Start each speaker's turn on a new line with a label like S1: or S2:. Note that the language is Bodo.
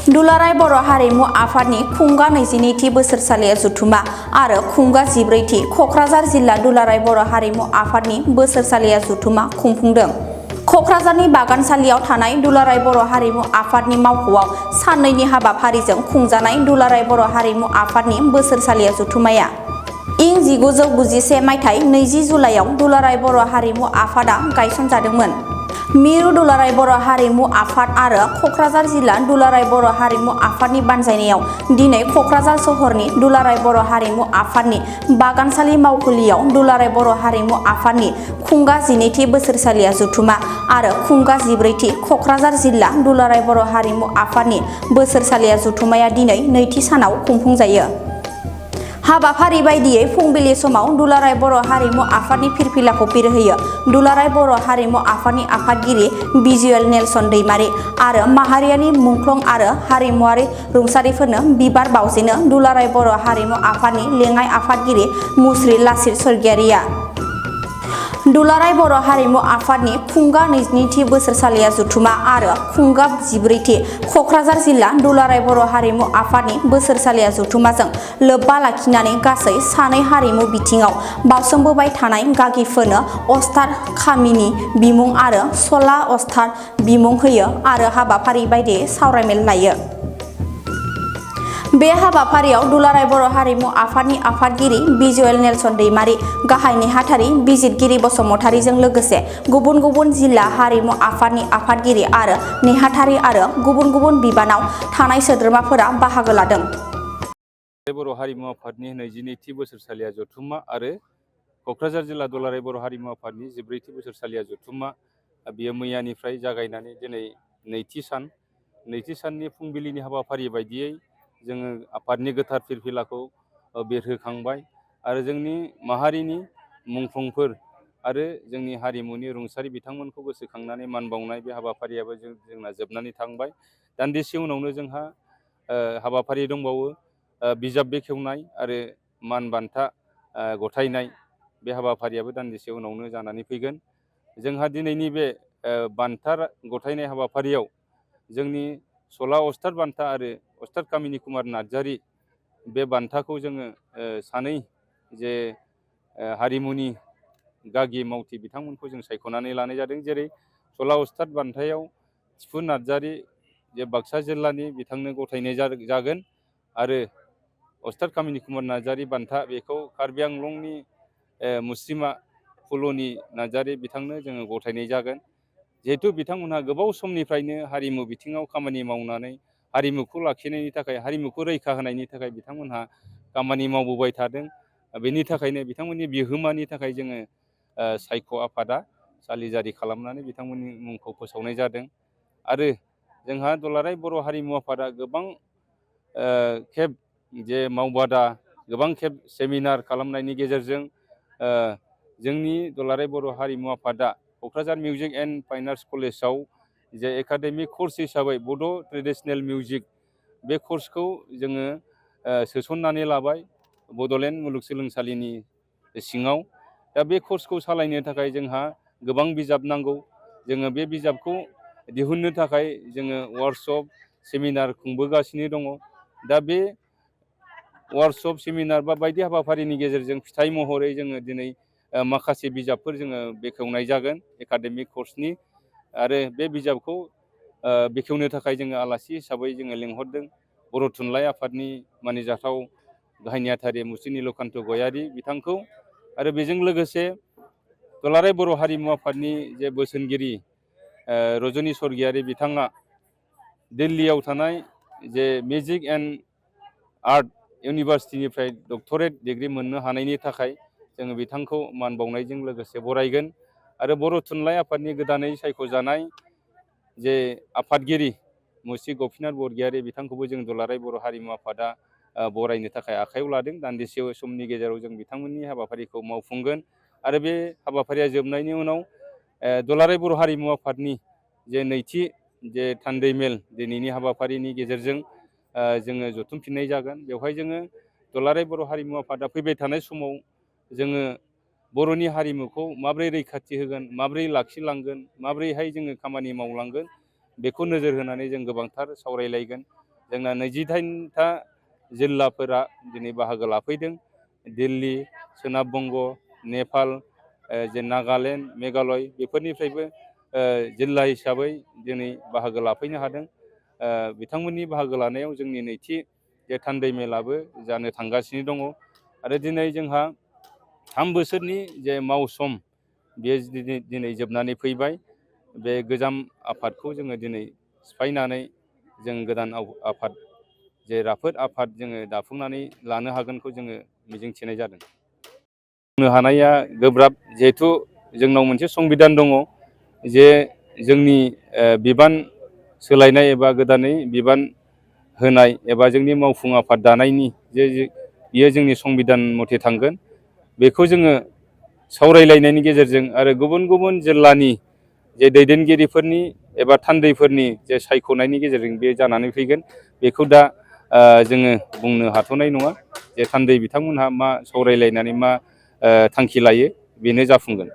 S1: दुलाराय बर' हारिमु आफादनि खुंगा 22थि बोसोरसालिया जथुमा आरो खुंगा 14थि कक्राझार जिल्ला दुलाराय बर' हारिमु आफादनि बोसोरसालिया जथुमा खुंफुंदों। कक्राझारनि बागानसालियाव थानाय दुलाराय बर' हारिमु आफादनि मावख'आव साननैनि हाबाफारिजों खुंजानाय दुलाराय बर' हारिमु आफादनि बोसोरसालिया जथुमाया इं 1991 मायथाइ 20 जुलाइआव दुलाराय बर' हारिमु आफादा गायसनजादोंमोन। मिरु दुलाराय बर' हारिमु आफाद आरो कक्राझार जिल्ला दुलाराय बर' हारिमु आफादनि बानजायनायाव दिनै कक्राझार सहरनि दुलाराय बर' हारिमु आफादनि बागानसालि मावखुलियाव दुलाराय बर' हारिमु आफादनि खुंगा 12थि बोसोरसालिया जथुमा आरो खुंगा 14थि कक्राझार जिल्ला दुलाराय बर' हारिमु आफादनि बोसोरसालिया जथुमाया दिनै नैथि सानाव खुंफुंजायो। हाबाफारि बायदियै फुंबिलि समाव दुलाराय बर' हारिमु आफादनि फिरफिलाखौ बिरहोयो दुलाराय बर' हारिमु आफादनि आफादगिरि भिजुएल नेलसन दैमारि आरो माहारियारि मुंख्लं आरो हारिमुवारि रुंसारिफोरनो बिबार बावजेनो दुलाराय बर' हारिमु आफादनि लेङाइ आफादगिरि मुस्रि लासित स्वर्गियारिया। दुलाराय बर' हारिमु आफादनि खुंगा 22थि बोसोरसालिया जथुमा आरो खुंगा 14थि कक्राझार जिल्ला दुलाराय बर' हारिमु आफादनि बोसोरसालिया जथुमाजों लोब्बा लाखिनानै गासै सानै हारिमु बिथिङाव बावसोमबोबाय थानाय गागिफोरनो अस्ताद खामिनि बिमुं आरो सला अस्ताद बिमुं होयो आरो हाबाफारि बायदियै सावरायमेल लायो। बे हाबाफारियाव दुलाराय बर' हारिमु आफादनि आफादगिरि भिजुएल नेलसन दैमारि, गाहाय नेहाथारि बिजिरगिरि बसुमतारीजों लोगोसे गुबुन गुबुन जिल्ला हारिमु आफादनि आफादगिरि आरो नेहाथारि आरो गुबुन गुबुन बिबानाव थानाय सोद्रोमाफोरा बाहागो लादों।
S2: बर' हारिमु आफादनि 22थि बोसोरसालिया जथुमा आरो कक्राझार जिल्ला दुलाराय बर' हारिमु आफादनि 14थि बोसोरसालिया जथुमा बेयो मैयानिफ्राय जागायनानै दिनै नैथि साननि फुंबिलिनि हाबाफारि बायदियै जोङो आफादनि गोथार फिरफिलाखौ बेरहोखांबाय आरो जोंनि माहारिनि मुंख्लंफोर आरो जोंनि हारिमुनि रुंसारि बिथांमोनखौ गोसोखांनानै मान बावनाय बे हाबाफारियाबो जोंना जोबनानै थांबाय। दान्दिसे उनावनो जोंहा हाबाफारि दंबावो बिजाब बेखेवनाय आरो मान बान्था गथायनाय बे हाबाफारियाबो दान्दिसे उनावनो जानानै फैगोन। जोंहा दिनैनि बे बान्था गथायनाय हाबाफारियाव जोंनि सला अस्ताद बान्था आरो अस्ताद कामिनि कुमार नार्जारि बे बान्थाखौ जोङो सानै जे हारिमुनि गागि मावथि बिथांमोनखौ जों सायख'नानै लानाय जादों। जेरै सला अस्ताद बान्थायाव थिफु नार्जारि जे बाक्सा जिल्लानि बिथांनो गथायनाय जागोन आरो अस्ताद कामिनि कुमार नार्जारि बान्था बेखौ कार्बि आंलंनि मुस्रिमा फुलनि नार्जारि बिथांनो जोङो गथायनाय जागोन। जिहेथु बिथांमोनहा गोबाव समनिफ्रायनो हारिमु बिथिङाव खामानि मावनानै हारिमुखौ लाखिनायनि थाखाय हारिमुखौ रैखा होनायनि थाखाय बिथांमोनहा खामानि मावबोबाय थादों। बेनि थाखायनो बिथांमोननि बिहोमानि थाखाय जोङो सायख' आफादा सालिजारि खालामनानै बिथांमोननि मुंखौ फोसावनाय जादों आरो जोंहा दुलाराय बर' हारिमु आफादा गोबां खेब जे मावबादा गोबां खेब सेमिनार खालामनायनि गेजेरजों जोंनि दुलाराय बर' हारिमु आफादा Kokrajhar music and fine arts कलेजाव जे एकाडेमिक कर्स हिसाबै बड' ट्रेडिसनेल मिउजिक बे कर्सखौ जोङो सोसननानै लाबाय बड'लेण्ड मुलुगसोलोंसालिनि सिङाव। दा बे कर्सखौ सालायनो थाखाय जोंहा गोबां बिजाब नांगौ। जोङो बे बिजाबखौ दिहुननो थाखाय जोङो वार्कशप सेमिनार खुंबोगासिनो दङ। दा बे वार्कशप सेमिनार बा बायदि हाबाफारिनि गेजेरजों फिथाइ महरै जोङो दिनै माखासे बिजाबफोर जोङो बेखेवनाय जागोन एकाडेमिक कर्सनि आरो बे बिजाबखौ बेखेवनो थाखाय जोङो आलासि हिसाबै जोङो लिंहरदों बर' थुनलाइ आफादनि मानिजाथाव गाहाय नेहाथारि मुस्रि निलकान्त गयारि बिथांखौ आरो बेजों लोगोसे दुलाराय बर' हारिमु आफादनि जे बोसोनगिरि रजनि स्वर्गियारि बिथाङा दिल्लीयाव थानाय जे मिउजिक एन्ड आर्ट इउनिभार्सिटिनिफ्राय डक्टरेट डिग्री मोननो हानायनि थाखाय जोङो बिथांखौ मान बावनायजों लोगोसे बरायगोन आरो बर' थुनलाइ आफादनि गोदानै सायख'जानाय जे आफादगिरि मुस्रि गपिनाथ बरगयारि बिथांखौबो जों दुलाराय बर' हारिमु आफादा बरायनो थाखाय आखायाव लादों। दान्दिसे समनि गेजेराव जों बिथांमोननि हाबाफारिखौ मावफुंगोन आरो बे हाबाफारिया जोबनायनि उनाव दुलाराय बर' हारिमु आफादनि जे नैथि जे थान्दै मेल दिनैनि हाबाफारिनि गेजेरजों जोङो जथुमफिननाय जागोन। बेवहाय जोङो दुलाराय बर' हारिमु आफादा फैबाय थानाय समाव जोङो बर'नि हारिमुखौ माबोरै रैखाथि होगोन, माबोरै लाखिलांगोन, माबोरैहाय जोङो खामानि मावलांगोन बेखौ नोजोर होनानै जों गोबांथार सावरायलायगोन जोंना 28था जिल्लाफोरा दिनै बाहागो लाफैदों। दिल्ली, सोनाब बंग, नेपाल, जे नागालेण्ड, मेघालय बेफोरनिफ्रायबो जिल्ला हिसाबै दिनै बाहागो लाफैनो हादों। बिथांमोननि बाहागो लानायाव जोंनि नैथि जे थान्दै मेलाबो जानो थांगासिनो दङ आरो दिनै जोंहा 3 बोसोरनि जे मावसम बेयो दिनै जोबनानै फैबाय। बे गोजाम आफादखौ जोङो दिनै सिफायनानै जों गोदान आफाद जे राफोद आफाद जोङो दाफुंनानै लानो हागोनखौ जोङो मिजिंथिनाय जादों। बुंनो हानाया गोब्राब, जिहेथु जोंनाव मोनसे संबिधान दङ जे जोंनि बिबान सोलायनाय एबा गोदानै बिबान होनाय एबा जोंनि मावफुं आफाद दानायनि जे बियो जोंनि संबिधान मथे थांगोन। बेखौ जोङो सावरायलायनायनि गेजेरजों आरो गुबुन गुबुन जिल्लानि जे दैदेनगिरिफोरनि एबा थान्दैफोरनि जे सायख'नायनि गेजेरजों बे जानानै फैगोन। बेखौ दा जोङो बुंनो हाथ'नाय नङा जे थान्दै बिथांमोनहा मा सावरायलायनानै मा थांखि लायो बेनो जाफुंगोन।